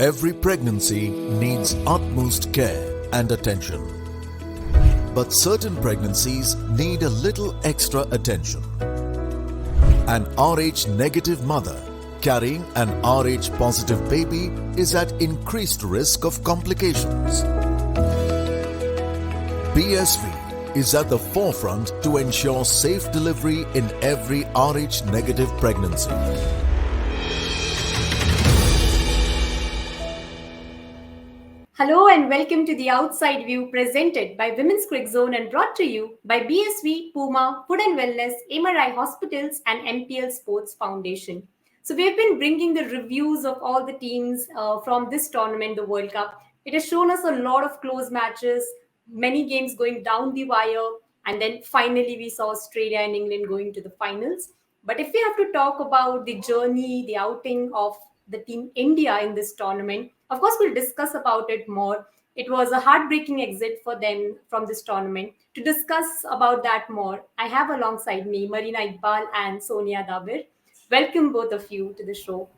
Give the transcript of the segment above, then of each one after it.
Every pregnancy needs utmost care and attention. But certain pregnancies need a little extra attention. An Rh negative mother carrying an Rh positive baby is at increased risk of complications. BSV is at the forefront to ensure safe delivery in every Rh negative pregnancy. Hello and welcome to the Outside View presented by Women's Quick Zone and brought to you by BSV, Puma, Food and Wellness, MRI Hospitals and MPL Sports Foundation. So we have been bringing the reviews of all the teams from this tournament, the World Cup. It has shown us a lot of close matches, many games going down the wire, and then finally we saw Australia and England going to the finals. But if we have to talk about the journey, the outing of the team India in this tournament, of course, we'll discuss about it more. It was a heartbreaking exit for them from this tournament. To discuss about that more, I have alongside me Marina Iqbal and Sonia Dabir. Welcome both of you to the show.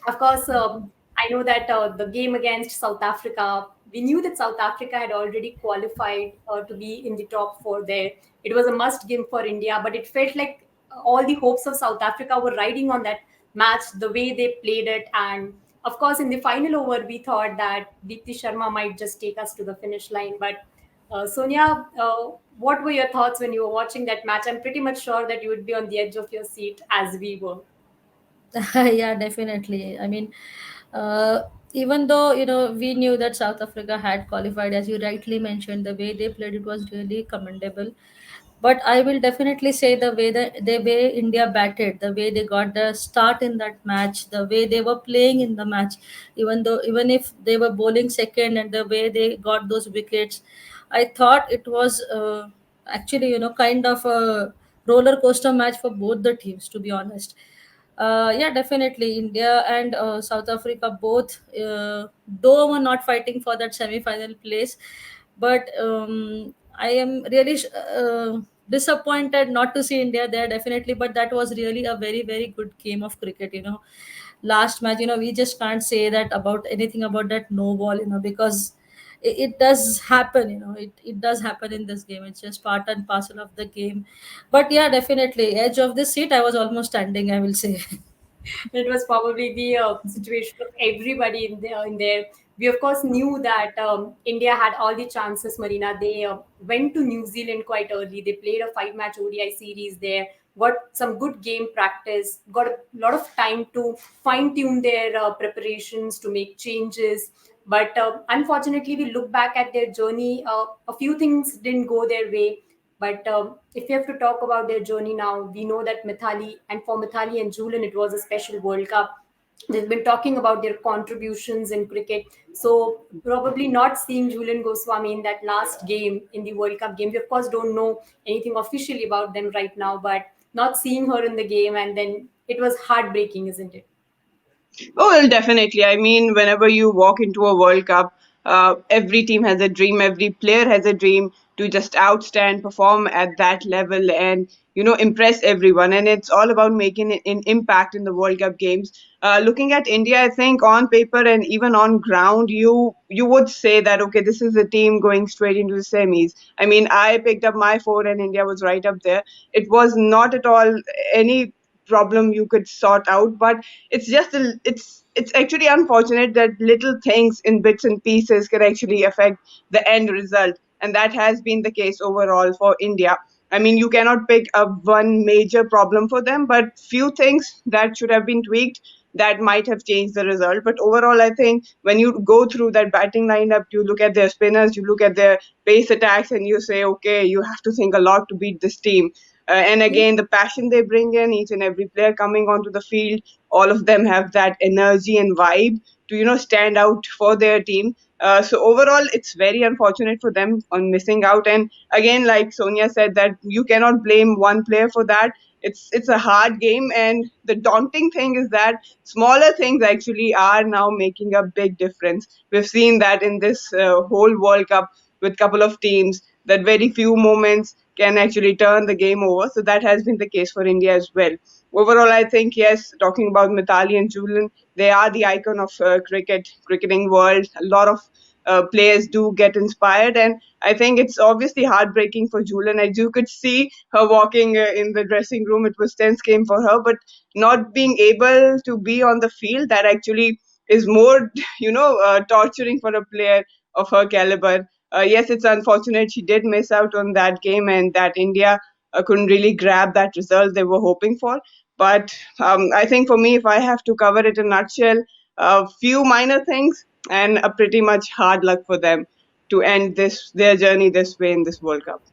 Of course, I know that the game against South Africa, we knew that South Africa had already qualified to be in the top four there. It was a must game for India, but it felt like all the hopes of South Africa were riding on that match, the way they played it. And of course, in the final over, we thought that Deepti Sharma might just take us to the finish line. But Sonia, what were your thoughts when you were watching that match? I'm pretty much sure that you would be on the edge of your seat as we were. Yeah, definitely. I mean, uh, even though we knew that South Africa had qualified, as you rightly mentioned, the way they played it was really commendable. But I will definitely say the way India batted, the way they got the start in that match, the way they were playing in the match, even if they were bowling second, and the way they got those wickets, I thought it was actually kind of a roller coaster match for both the teams, to be honest. Yeah, definitely. India and South Africa both, though were not fighting for that semi-final place, but I am really disappointed not to see India there. Definitely, but that was really a very very good game of cricket. Last match, we just can't say that about anything about that no ball. Because it does happen. It does happen in this game. It's just part and parcel of the game. But yeah, definitely, edge of this seat, I was almost standing, I will say. It was probably the situation of everybody in there. We of course knew that India had all the chances. Marina, they went to New Zealand quite early. They played a 5-match ODI series there. Got some good game practice. Got a lot of time to fine tune their preparations to make changes. But unfortunately, we look back at their journey. A few things didn't go their way. But if we have to talk about their journey now, we know that Mithali, and for Mithali and Julian, it was a special World Cup. They've been talking about their contributions in cricket. So probably not seeing Julian Goswami in that last game in the World Cup game. We of course don't know anything officially about them right now, but not seeing her in the game, and then it was heartbreaking, isn't it? Oh, well, definitely. I mean, whenever you walk into a World Cup, every team has a dream, every player has a dream to just outstand, perform at that level, and impress everyone. And it's all about making an impact in the World Cup games. Looking at India, I think on paper and even on ground, you would say that okay, this is a team going straight into the semis. I mean, I picked up my four, and India was right up there. It was not at all any problem you could sort out, but it's actually unfortunate that little things in bits and pieces can actually affect the end result, and that has been the case overall for India. I mean, you cannot pick up one major problem for them, but few things that should have been tweaked that might have changed the result. But overall, I think when you go through that batting lineup, you look at their spinners, you look at their pace attacks, and you say, okay, you have to think a lot to beat this team. And again, the passion they bring in, each and every player coming onto the field, all of them have that energy and vibe to stand out for their team. So overall, it's very unfortunate for them on missing out. And again, like Sonia said, that you cannot blame one player for that. It's a hard game, and the daunting thing is that smaller things actually are now making a big difference. We've seen that in this whole World Cup with couple of teams, that very few moments can actually turn the game over. So that has been the case for India as well. Overall, I think, yes, talking about Mithali and Julian, they are the icon of cricketing world. A lot of players do get inspired, and I think it's obviously heartbreaking for Julian. As you could see her walking in the dressing room, it was tense game for her, but not being able to be on the field, that actually is more, torturing for a player of her caliber. Yes, it's unfortunate she did miss out on that game, and that India couldn't really grab that result they were hoping for. But I think for me, if I have to cover it in a nutshell, a few minor things and a pretty much hard luck for them to end their journey this way in this World Cup.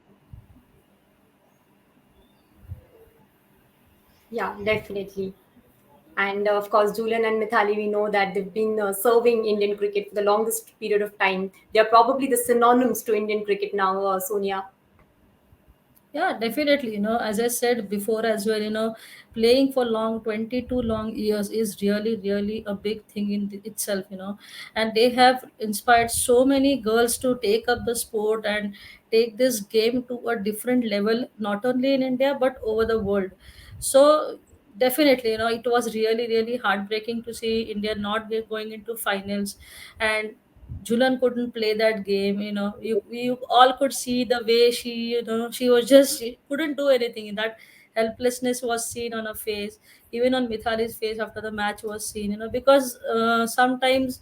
Yeah, definitely. And of course, Julian and Mithali, we know that they've been serving Indian cricket for the longest period of time. They are probably the synonyms to Indian cricket now, Sonia. Yeah, definitely. As I said before as well, playing for long, 22 long years is really, really a big thing in itself. And they have inspired so many girls to take up the sport and take this game to a different level, not only in India, but over the world. So, definitely, it was really, really heartbreaking to see India not going into finals. And Julan couldn't play that game. You all could see the way she was just, she couldn't do anything. That helplessness was seen on her face, even on Mithali's face after the match was seen. Because sometimes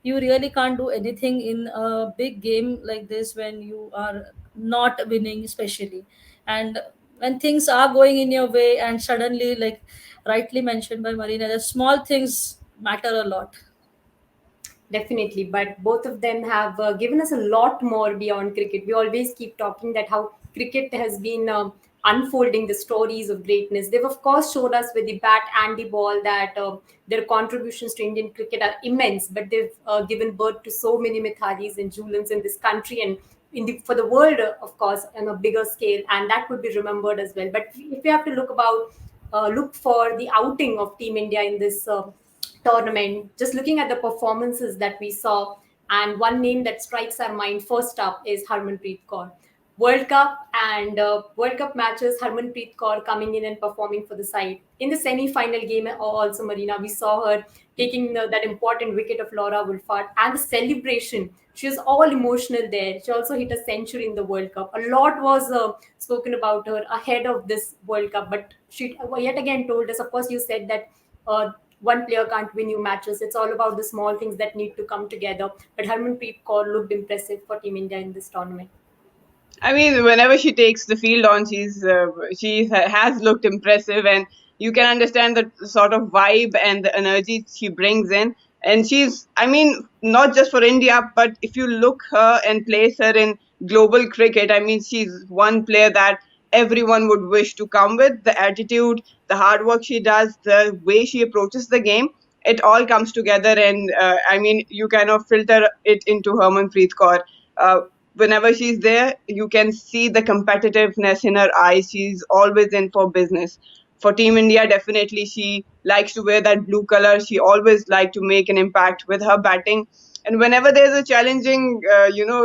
you really can't do anything in a big game like this when you are not winning, especially, and when things are going in your way, and suddenly, like rightly mentioned by Marina, the small things matter a lot. Definitely, but both of them have given us a lot more beyond cricket. We always keep talking that how cricket has been unfolding the stories of greatness. They've of course showed us with the bat and the ball that their contributions to Indian cricket are immense. But they've given birth to so many Mithalis and Julians in this country and for the world, of course, on a bigger scale, and that would be remembered as well. But if we have to look for the outing of Team India in this tournament, just looking at the performances that we saw, and one name that strikes our mind first up is Harmanpreet Kaur. World Cup and World Cup matches, Harmanpreet Kaur coming in and performing for the side. In the semi-final game, also Marina, we saw her taking that important wicket of Laura Wolfart and the celebration. She was all emotional there. She also hit a century in the World Cup. A lot was spoken about her ahead of this World Cup, but she yet again told us. Of course, you said that one player can't win you matches. It's all about the small things that need to come together. But Harmanpreet Kaur looked impressive for Team India in this tournament. I mean, whenever she takes the field on, she has looked impressive, and you can understand the sort of vibe and the energy she brings in. And she's, I mean, not just for India, but if you look her and place her in global cricket, I mean, she's one player that everyone would wish to come with. The attitude, the hard work she does, the way she approaches the game, it all comes together. And I mean, you kind of filter it into Harmanpreet Kaur. Whenever she's there, you can see the competitiveness in her eyes. She's always in for business. For Team India, definitely she likes to wear that blue color. She always like to make an impact with her batting. And whenever there's a challenging,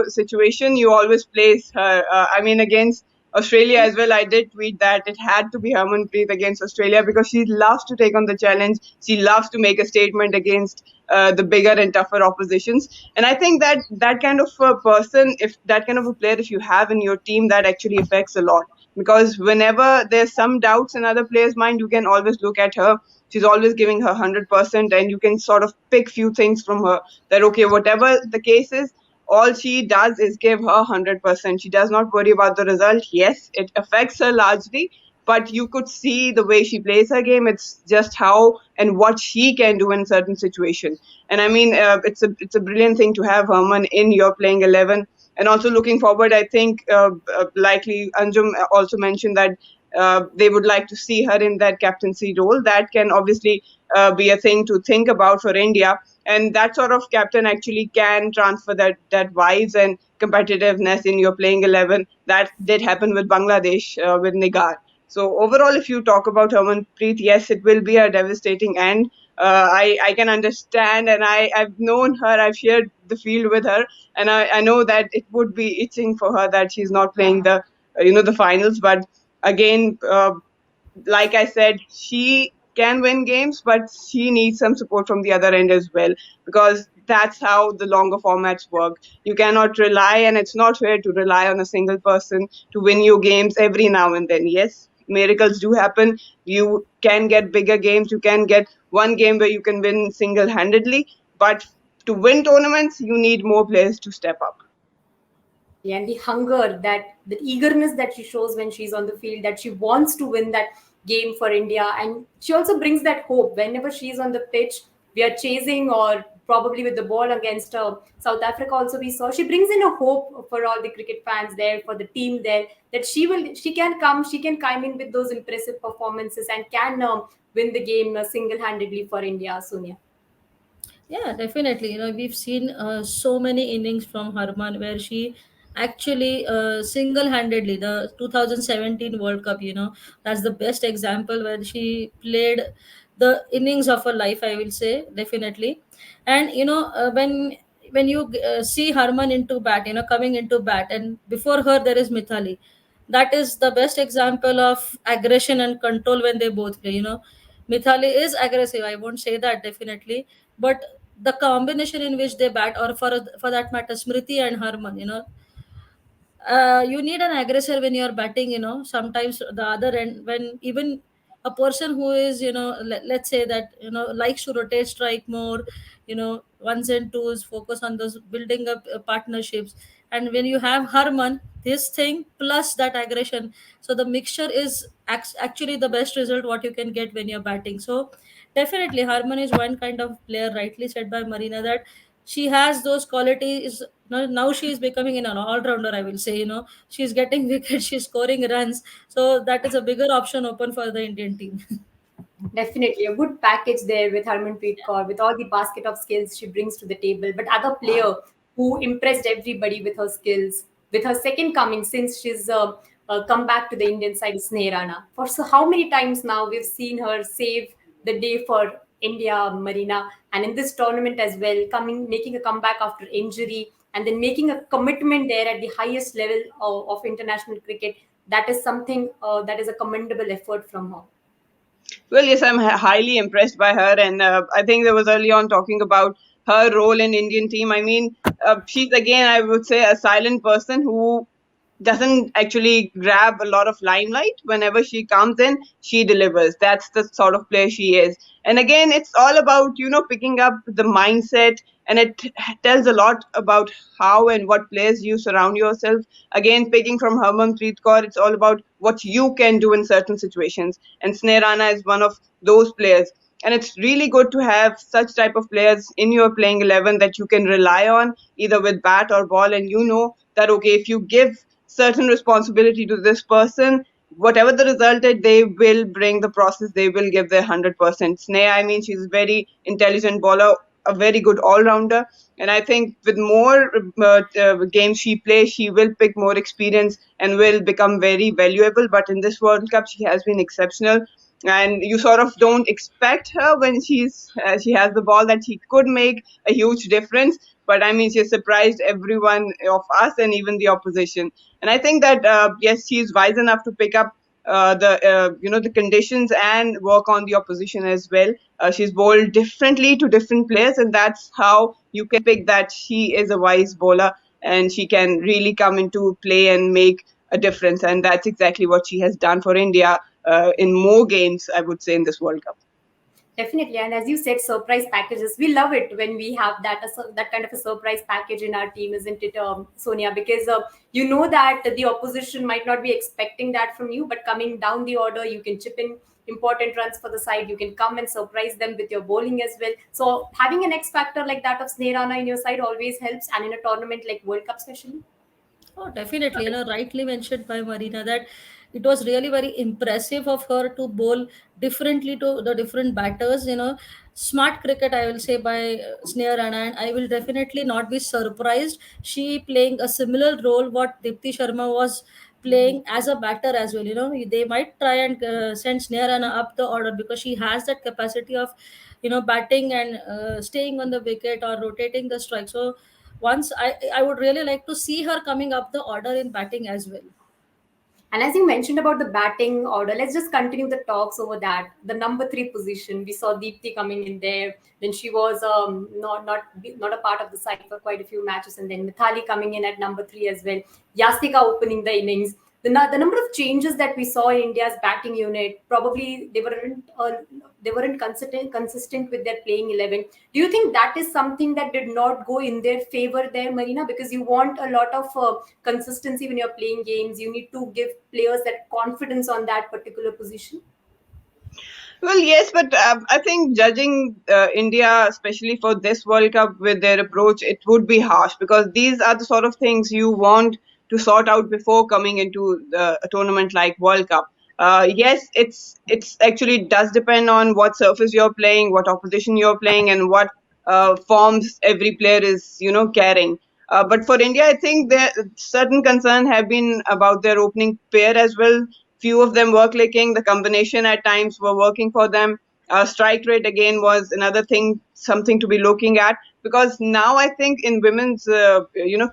situation, you always place her. I mean, against Australia as well, I did tweet that it had to be Harmanpreet against Australia because she loves to take on the challenge. She loves to make a statement against the bigger and tougher oppositions. And I think that that kind of a person, if that kind of a player, if you have in your team, that actually affects a lot. Because whenever there's some doubts in other players' mind, you can always look at her. She's always giving her 100%, and you can sort of pick few things from her that, okay, whatever the case is, all she does is give her 100%. She does not worry about the result. Yes, it affects her largely, but you could see the way she plays her game. It's just how and what she can do in certain situations. And I mean, it's a brilliant thing to have Herman in your playing 11. And also looking forward, I think likely Anjum also mentioned that they would like to see her in that captaincy role. That can obviously be a thing to think about for India. And that sort of captain actually can transfer that vibes and competitiveness in your playing 11. That did happen with Bangladesh with Nigar. So overall, if you talk about Harmanpreet, yes, it will be a devastating end. I can understand, and I've known her, I've shared the field with her, and I know that it would be itching for her that she's not playing the the finals. But again, like I said, she can win games, but she needs some support from the other end as well, because that's how the longer formats work. You cannot rely, and it's not fair to rely on a single person to win you games every now and then. Yes, miracles do happen. You can get bigger games. You can get one game where you can win single handedly, but to win tournaments, you need more players to step up. Definitely. And the hunger, the eagerness that she shows when she's on the field, that she wants to win that game for India. And she also brings that hope whenever she's on the pitch. We are chasing, or probably with the ball against South Africa, also we saw she brings in a hope for all the cricket fans there, for the team there, that she can come in with those impressive performances and can win the game single handedly for India, Sonia. Yeah, definitely. We've seen so many innings from Harman where she actually single-handedly, the 2017 World Cup, that's the best example where she played the innings of her life, I will say, definitely. And when you see Harman into bat, coming into bat, and before her there is Mithali. That is the best example of aggression and control when they both play. Mithali is aggressive. I won't say that definitely, but the combination in which they bat, or for that matter, Smriti and Harman, you need an aggressor when you're batting. Sometimes the other end, when even a person who is, let's say that, likes to rotate strike more, ones and twos, focus on those building up partnerships. And when you have Harman, this thing plus that aggression, so the mixture is actually the best result what you can get when you're batting. So definitely Harman is one kind of player, rightly said by Marina, that she has those qualities. Now she is becoming an all-rounder, I will say. She's getting wickets, she's scoring runs, so that is a bigger option open for the Indian team. Definitely a good package there with Harmanpreet Kaur, with all the basket of skills she brings to the table. But other player who impressed everybody with her skills, with her second coming since she's come back to the Indian side, is Sneha Rana. For so how many times now we've seen her save the day for India, Marina, and in this tournament as well, making a comeback after injury, and then making a commitment there at the highest level of international cricket. That is something that is a commendable effort from her. Well, yes, I'm highly impressed by her, and I think there was early on talking about her role in Indian team. I mean, she's again, I would say, a silent person who doesn't actually grab a lot of limelight. Whenever she comes in, she delivers. That's the sort of player she is. And again, it's all about, picking up the mindset, and it tells a lot about how and what players you surround yourself. Again, picking from Harmanpreet Kaur, it's all about what you can do in certain situations. And Sneha Rana is one of those players. And it's really good to have such type of players in your playing 11 that you can rely on either with bat or ball, and you know that okay, if you give certain responsibility to this person, whatever the result is, they will bring the process, they will give their 100%. Sneha, I mean, she's a very intelligent bowler, a very good all-rounder, and I think with more games she plays, she will pick more experience and will become very valuable. But in this World Cup, she has been exceptional, and you sort of don't expect her when she has the ball that she could make a huge difference. But I mean, she has surprised everyone of us and even the opposition. And I think that yes, she's wise enough to pick up the conditions and work on the opposition as well. She's bowled differently to different players, and that's how you can pick that she is a wise bowler and she can really come into play and make a difference. And that's exactly what she has done for India in more games, I would say, in this World Cup. Definitely, and as you said, surprise packages. We love it when we have that kind of a surprise package in our team, isn't it, Sonia? Because you know that the opposition might not be expecting that from you, but coming down the order, you can chip in important runs for the side. You can come and surprise them with your bowling as well. So having an X factor like that of Sneha Rana in your side always helps, and in a tournament like World Cup, especially. Oh, definitely. Rightly mentioned by Marina that it was really very impressive of her to bowl differently to the different batters. Smart cricket, I will say, by Sneha Rana, and I will definitely not be surprised she playing a similar role what Dipti Sharma was playing as a batter as well. They might try and send Sneha Rana up the order because she has that capacity of, batting and staying on the wicket or rotating the strike. So once I would really like to see her coming up the order in batting as well. And as you mentioned about the batting order, let's just continue the talks over that. The number three position, we saw Deepti coming in there. Then she was not a part of the side for quite a few matches, and then Mithali coming in at number three as well. Yastika opening the innings. The number of changes that we saw in India's batting unit, probably they weren't consistent with their playing 11. Do you think that is something that did not go in their favor there, Marina? Because you want a lot of consistency when you're playing games. You need to give players that confidence on that particular position. Well, yes, but I think judging India, especially for this World Cup, with their approach, it would be harsh because these are the sort of things you want to sort out before coming into a tournament like World Cup. Yes, it's actually does depend on what surface you're playing, what opposition you're playing, and what forms every player is carrying. But for India, I think there certain concern have been about their opening pair as well. Few of them were clicking. The combination at times were working for them. Strike rate again was another thing, something to be looking at, because now I think in women's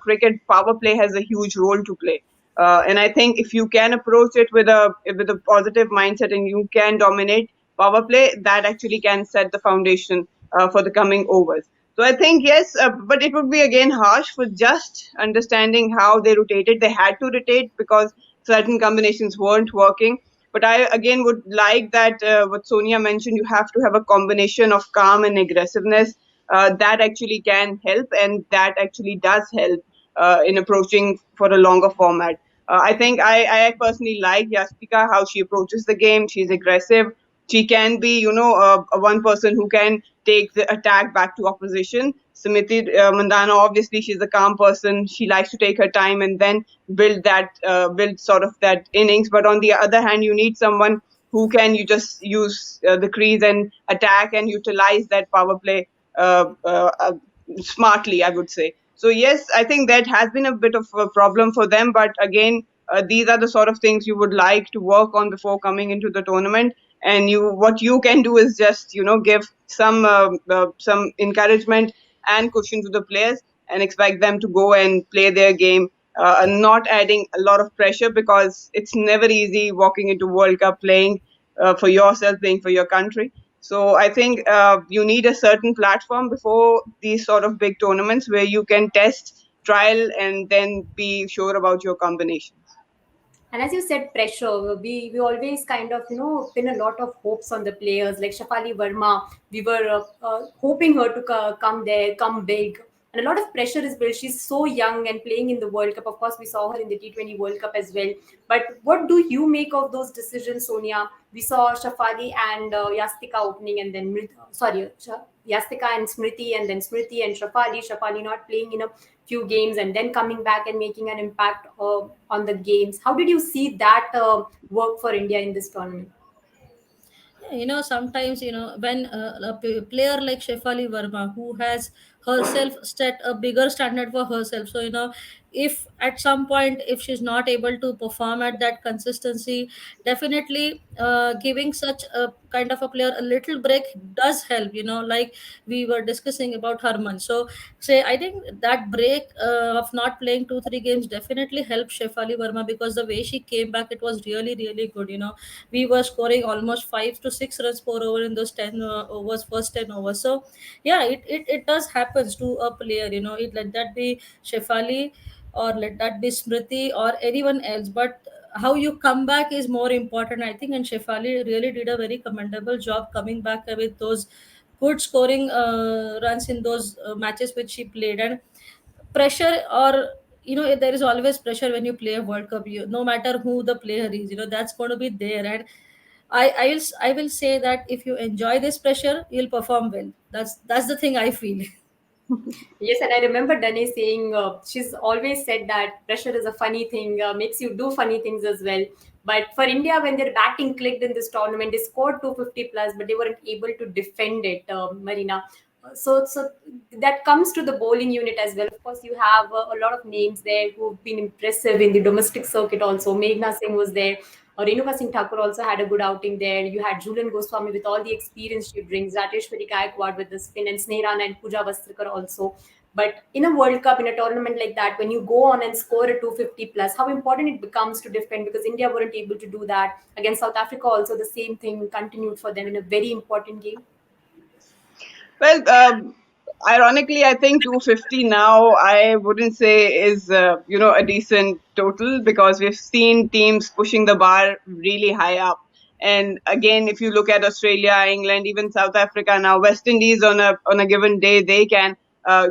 cricket, power play has a huge role to play. And I think if you can approach it with a positive mindset and you can dominate power play, that actually can set the foundation for the coming overs. So I think yes, but it would be again harsh for just understanding how they rotated. They had to rotate because certain combinations weren't working. But I again would like that what Sonia mentioned, you have to have a combination of calm and aggressiveness. That actually can help, and that actually does help in approaching for a longer format. I think I personally like Yastika, how she approaches the game. She's aggressive. She can be, a one person who can take the attack back to opposition. Smriti Mandhana, obviously, she's a calm person. She likes to take her time and then build sort of that innings. But on the other hand, you need someone who can you just use the crease and attack and utilize that power play smartly, I would say. So yes, I think that has been a bit of a problem for them. But again, these are the sort of things you would like to work on before coming into the tournament. And what you can do is just give some encouragement and cushion to the players and expect them to go and play their game, and not adding a lot of pressure, because it's never easy walking into World Cup playing for yourself, playing for your country. So I think you need a certain platform before these sort of big tournaments where you can test, trial, and then be sure about your combinations. And as you said, pressure. We always kind of pin a lot of hopes on the players like Shafali Verma. We were hoping her to come there, come big, and a lot of pressure is built. She's so young and playing in the World Cup. Of course, we saw her in the T20 World Cup as well. But what do you make of those decisions, Sonia? We saw Shafali and Yastika opening, and then Yastika and Smriti, and then Smriti and Shafali. Shafali not playing in a few games and then coming back and making an impact on the games. How did you see that work for India in this tournament? Sometimes when player like Shefali Verma, who has herself set a bigger standard for herself, so if at some point if she's not able to perform at that consistency, definitely giving such a kind of a player a little break does help, like we were discussing about Harman. So say I think that break of not playing 2 3 games definitely helped Shefali Verma, because the way she came back, it was really really good. We were scoring almost 5 to 6 runs per over in those 10 overs, first 10 overs. So yeah, it does happens to a player. It let that be Shefali, or let that be Smriti, or anyone else, but how you come back is more important, I think. And Shefali really did a very commendable job coming back with those good scoring runs in those matches which she played. And pressure, or there is always pressure when you play a World Cup. No matter who the player is, that's going to be there. And I will say that if you enjoy this pressure, you'll perform well. That's the thing I feel. Yes, and I remember Dane saying she's always said that pressure is a funny thing, makes you do funny things as well. But for India, when their batting clicked in this tournament, they scored 250 plus, but they weren't able to defend it, Marina. So that comes to the bowling unit as well. Of course, you have a lot of names there who've been impressive in the domestic circuit also. Meghna Singh was there. Renuka Singh Thakur also had a good outing there. You had Julian Goswami with all the experience she brings. Rateshwari Gaikwad with the spin, and Sneha Rana and Pooja Vastrikar also. But in a World Cup, in a tournament like that, when you go on and score a 250 plus, how important it becomes to defend, because India weren't able to do that against South Africa. Also, the same thing continued for them in a very important game. Well, ironically, I think 250 now, I wouldn't say is, a decent total, because we've seen teams pushing the bar really high up. And again, if you look at Australia, England, even South Africa now, West Indies on a given day, they can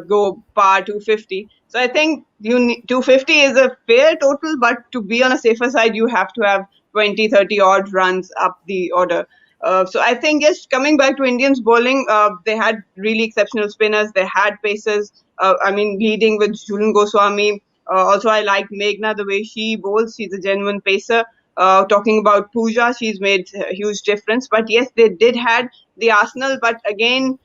go par 250. So I think 250 is a fair total, but to be on a safer side, you have to have 20, 30 odd runs up the order. So I think, yes, coming back to Indians bowling, they had really exceptional spinners. They had pacers. Leading with Julian Goswami. Also, I like Meghna, the way she bowls. She's a genuine pacer. Talking about Pooja, she's made a huge difference. But yes, they did had the arsenal. But again,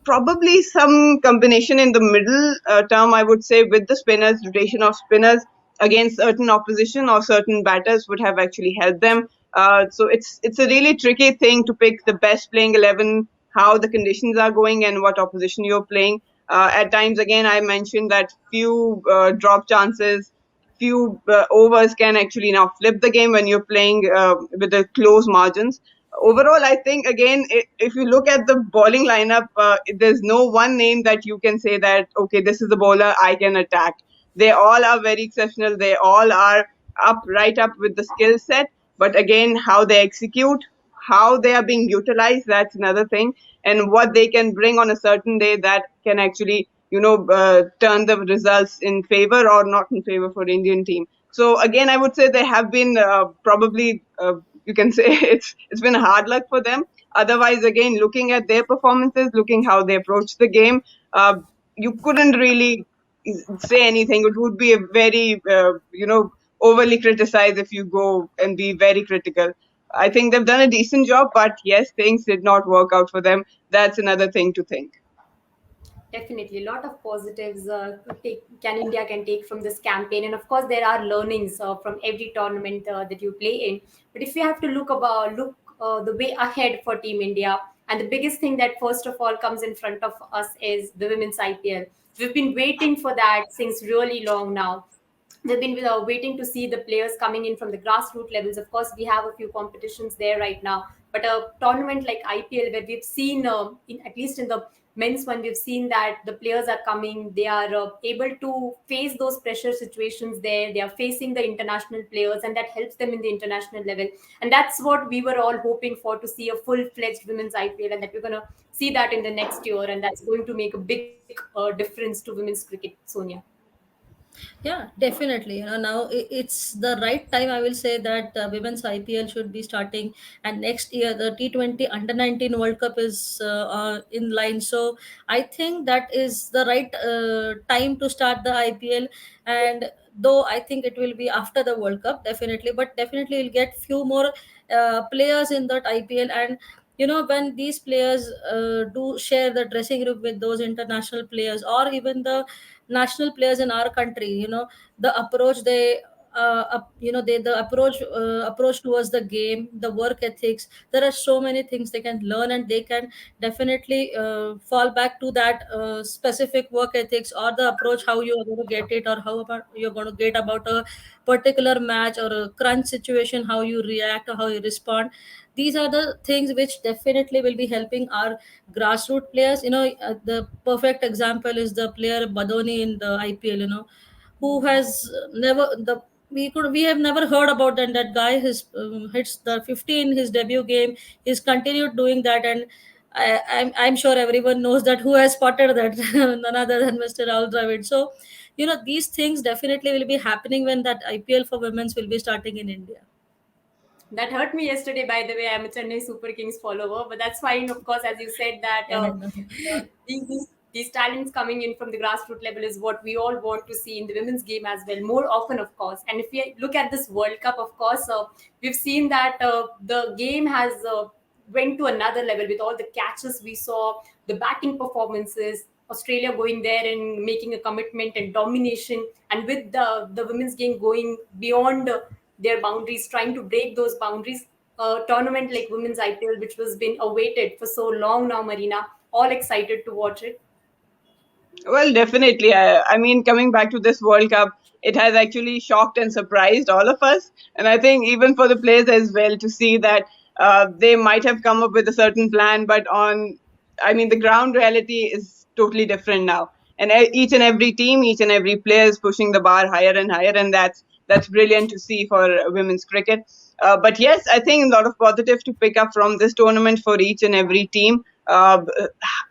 probably some combination in the middle term, I would say, with the spinners, rotation of spinners against certain opposition or certain batters would have actually helped them. So it's a really tricky thing to pick the best playing 11, how the conditions are going, and what opposition you're playing. At times, again, I mentioned that few drop chances, few overs can actually now flip the game when you're playing with the close margins. Overall, I think, again, if you look at the bowling lineup, there's no one name that you can say that, okay, this is the bowler I can attack. They all are very exceptional. They all are right up with the skill set. But again, how they execute, how they are being utilized, that's another thing. And what they can bring on a certain day, that can actually, turn the results in favor or not in favor for the Indian team. So again, I would say they have been probably, you can say it's been hard luck for them. Otherwise, again, looking at their performances, looking how they approach the game, you couldn't really say anything. It would be a very, overly criticized if you go and be very critical. I think they've done a decent job, but yes, things did not work out for them. That's another thing to think. Definitely, a lot of positives India can take from this campaign, and of course there are learnings from every tournament that you play in. But if we have to look the way ahead for Team India, and the biggest thing that first of all comes in front of us is the women's IPL. We've been waiting for that since really long now. We've been waiting to see the players coming in from the grassroots levels. Of course, we have a few competitions there right now, but a tournament like IPL, where we've seen, at least in the men's one, we've seen that the players are coming. They are able to face those pressure situations there. They are facing the international players, and that helps them in the international level. And that's what we were all hoping for, to see a full-fledged women's IPL, and that we're going to see that in the next year, and that's going to make a big difference to women's cricket, Sonia. Yeah, definitely. Now it's the right time. I will say that women's IPL should be starting, and next year the T20 Under 19 World Cup is in line. So I think that is the right time to start the IPL. And though I think it will be after the World Cup, definitely, but definitely we'll get few more players in that IPL. And when these players do share the dressing room with those international players, or even the national players in our country, the approach they the approach towards the game, the work ethics, there are so many things they can learn, and they can definitely fall back to that specific work ethics, or the approach, how you are going to get it, or how about you're going to get about a particular match or a crunch situation, how you react or how you respond. These are the things which definitely will be helping our grassroots players. The perfect example is the player Badoni in the IPL, who has never the we have never heard about that guy has hits the 50 in his debut game. He's continued doing that, and I'm sure everyone knows that who has spotted that none other than Mr. Rahul Dravid. So these things definitely will be happening when that IPL for women's will be starting in India. That hurt me yesterday, by the way. I'm a Chennai Super Kings follower, but that's fine, of course, as you said, that Yeah, I know. these talents coming in from the grassroots level is what we all want to see in the women's game as well, more often, of course. And if we look at this World Cup, of course, we've seen that the game has went to another level with all the catches we saw, the batting performances, Australia going there and making a commitment and domination, and with the women's game going beyond their boundaries, trying to break those boundaries. A tournament like women's IPL, which was been awaited for so long now, Marina, all excited to watch it. Well, definitely. I mean, coming back to this World Cup, it has actually shocked and surprised all of us. And I think even for the players as well to see that they might have come up with a certain plan, but I mean, the ground reality is totally different now. And each and every team, each and every player is pushing the bar higher and higher, and that's brilliant to see for women's cricket. But yes, I think a lot of positive to pick up from this tournament for each and every team.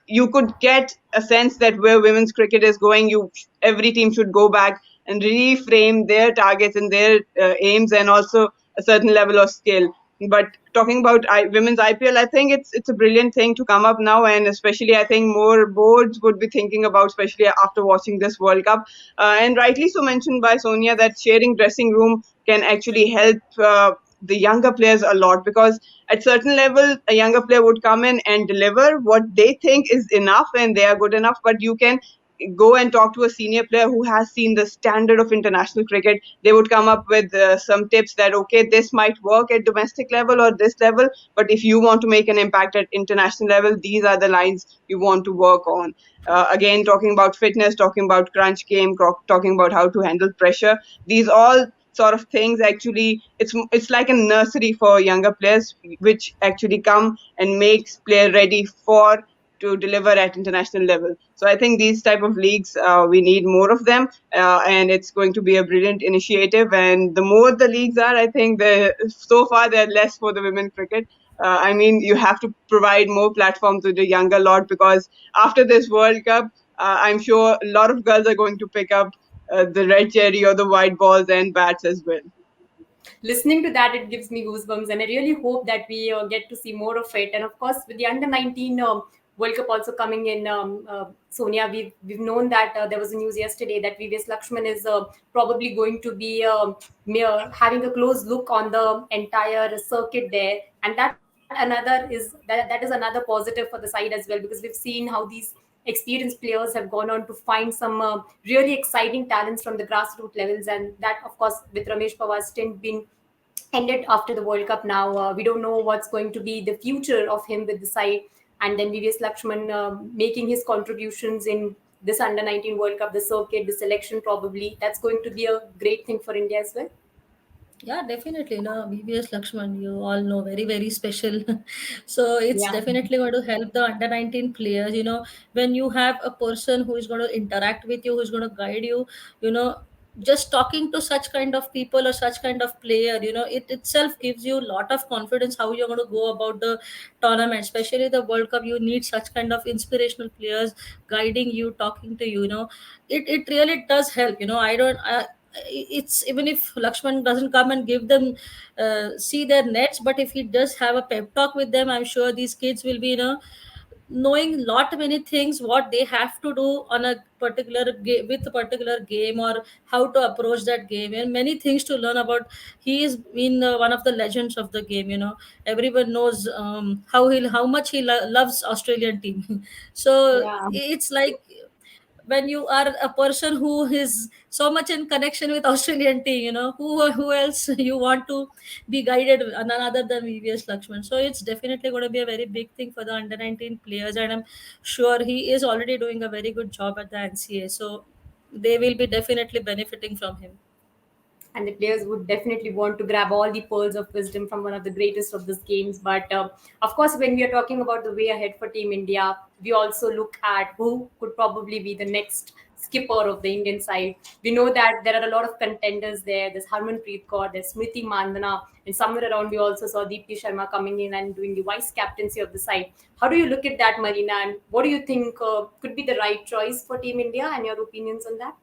You could get a sense that where women's cricket is going, every team should go back and reframe their targets and their aims, and also a certain level of skill. But talking about women's IPL, I think it's a brilliant thing to come up now, and especially I think more boards would be thinking about, especially after watching this World Cup. And rightly so mentioned by Sonia that sharing dressing room can actually help the younger players a lot, because at certain level a younger player would come in and deliver what they think is enough and they are good enough, but you can go and talk to a senior player who has seen the standard of international cricket. They would come up with some tips that, okay, this might work at domestic level or this level, but if you want to make an impact at international level, these are the lines you want to work on. Again, talking about fitness, talking about crunch game, talking about how to handle pressure, these all sort of things actually, it's like a nursery for younger players, which actually come and makes player ready for to deliver at international level. So I think these type of leagues, we need more of them, and it's going to be a brilliant initiative. And the more the leagues are, I think so far they're less for the women cricket. I mean, you have to provide more platform to the younger lot, because after this World Cup, I'm sure a lot of girls are going to pick up the red cherry or the white balls and bats as well. Listening to that, it gives me goosebumps, and I really hope that we get to see more of it. And of course, with the under 19 World Cup also coming in, Sonia, we've known that there was a news yesterday that VVS Lakshman is probably going to be having a close look on the entire circuit there, and that is another positive for the side as well, because we've seen how these experienced players have gone on to find some really exciting talents from the grassroots levels, and that of course with Ramesh Pawar's stint being ended after the World Cup now, we don't know what's going to be the future of him with the side. And then VVS Lakshman making his contributions in this under 19 World Cup, the circuit, the selection, probably that's going to be a great thing for India as well. Yeah, definitely. No, VVS Lakshman, you all know, very, very special. So it's Yeah. definitely going to help the under 19 players. When you have a person who is going to interact with you, who's going to guide you, you know, just talking to such kind of people or such kind of player, it itself gives you a lot of confidence how you're going to go about the tournament, especially the World Cup. You need such kind of inspirational players guiding you, talking to you. It really does help. It's even if Lakshman doesn't come and give them see their nets, but if he does have a pep talk with them, I'm sure these kids will be knowing lot many things what they have to do on a particular with a particular game, or how to approach that game, and many things to learn about. He is been one of the legends of the game. Everyone knows how much he loves Australian team. So Yeah. it's like when you are a person who is so much in connection with Australian team, who else you want to be guided none other than VVS Lakshman. So it's definitely going to be a very big thing for the under 19 players, and I'm sure he is already doing a very good job at the NCA. So they will be definitely benefiting from him. And the players would definitely want to grab all the pearls of wisdom from one of the greatest of these games. But of course, when we are talking about the way ahead for Team India, we also look at who could probably be the next skipper of the Indian side. We know that there are a lot of contenders there. There's Harmanpreet Kaur, there's Smriti Mandana, and somewhere around we also saw Deepti Sharma coming in and doing the vice captaincy of the side. How do you look at that, Marina? And what do you think could be the right choice for Team India, and your opinions on that?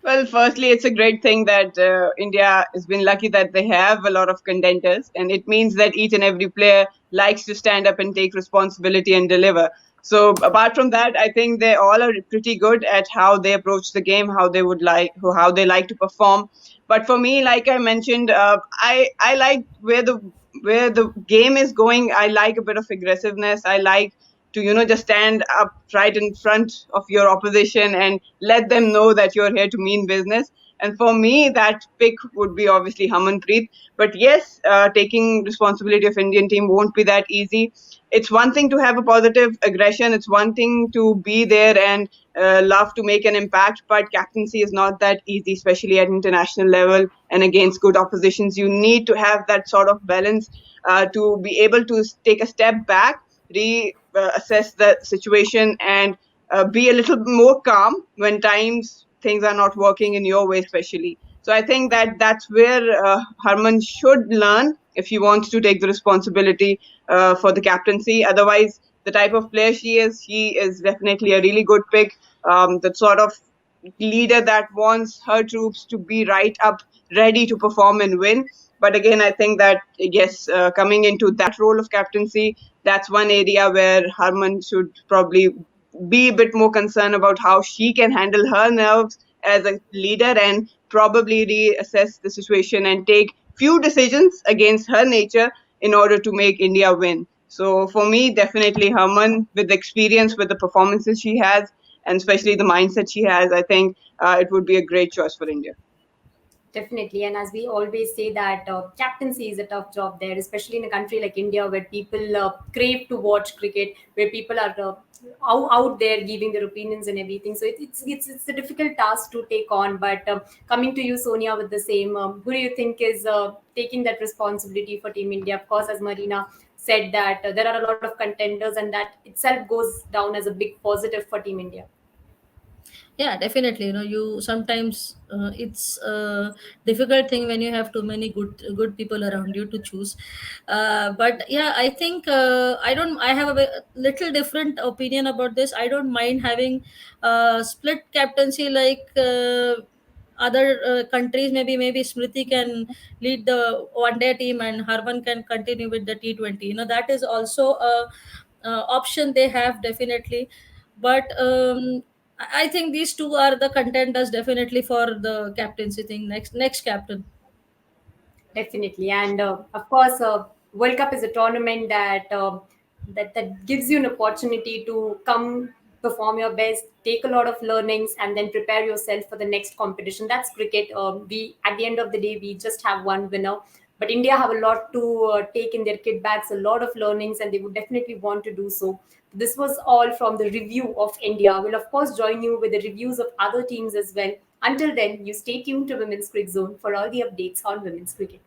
Well, firstly, it's a great thing that India has been lucky that they have a lot of contenders, and it means that each and every player likes to stand up and take responsibility and deliver. So, apart from that, I think they all are pretty good at how they approach the game, how they like to perform. But for me, like I mentioned, I like where the game is going. I like a bit of aggressiveness. I like to just stand up right in front of your opposition and let them know that you're here to mean business. And for me, that pick would be obviously Harmanpreet. But yes, taking responsibility of Indian team won't be that easy. It's one thing to have a positive aggression. It's one thing to be there and love to make an impact. But captaincy is not that easy, especially at international level and against good oppositions. You need to have that sort of balance to be able to take a step back, reassess the situation, and be a little more calm when times things are not working in your way, especially. So I think that that's where Harman should learn if he wants to take the responsibility for the captaincy. Otherwise, the type of player she is definitely a really good pick. The sort of leader that wants her troops to be right up, ready to perform and win. But again, I think that yes, coming into that role of captaincy, that's one area where Harman should probably be a bit more concerned about how she can handle her nerves as a leader and probably reassess the situation and take few decisions against her nature in order to make India win. So for me, definitely Harman, with the experience, with the performances she has, and especially the mindset she has, I think it would be a great choice for India. Definitely, and as we always say that captaincy is a tough job there, especially in a country like India where people crave to watch cricket, where people are out there giving their opinions and everything. So it's a difficult task to take on. But coming to you, Sonia, with the same, who do you think is taking that responsibility for Team India? Of course, as Marina said that there are a lot of contenders, and that itself goes down as a big positive for Team India. Yeah, definitely. You sometimes it's a difficult thing when you have too many good people around you to choose. But yeah, I think I have a little different opinion about this. I don't mind having split captaincy like other countries. Maybe Smriti can lead the one day team and Harman can continue with the T20. That is also a option they have, definitely. But I think these two are the contenders definitely for the captaincy thing. Next captain. Definitely, and of course, World Cup is a tournament that gives you an opportunity to come perform your best, take a lot of learnings, and then prepare yourself for the next competition. That's cricket. We at the end of the day, we just have one winner, but India have a lot to take in their kit bags, a lot of learnings, and they would definitely want to do so. This was all from the review of India. We'll of course join you with the reviews of other teams as well. Until then, you stay tuned to Women's Cricket Zone for all the updates on women's cricket.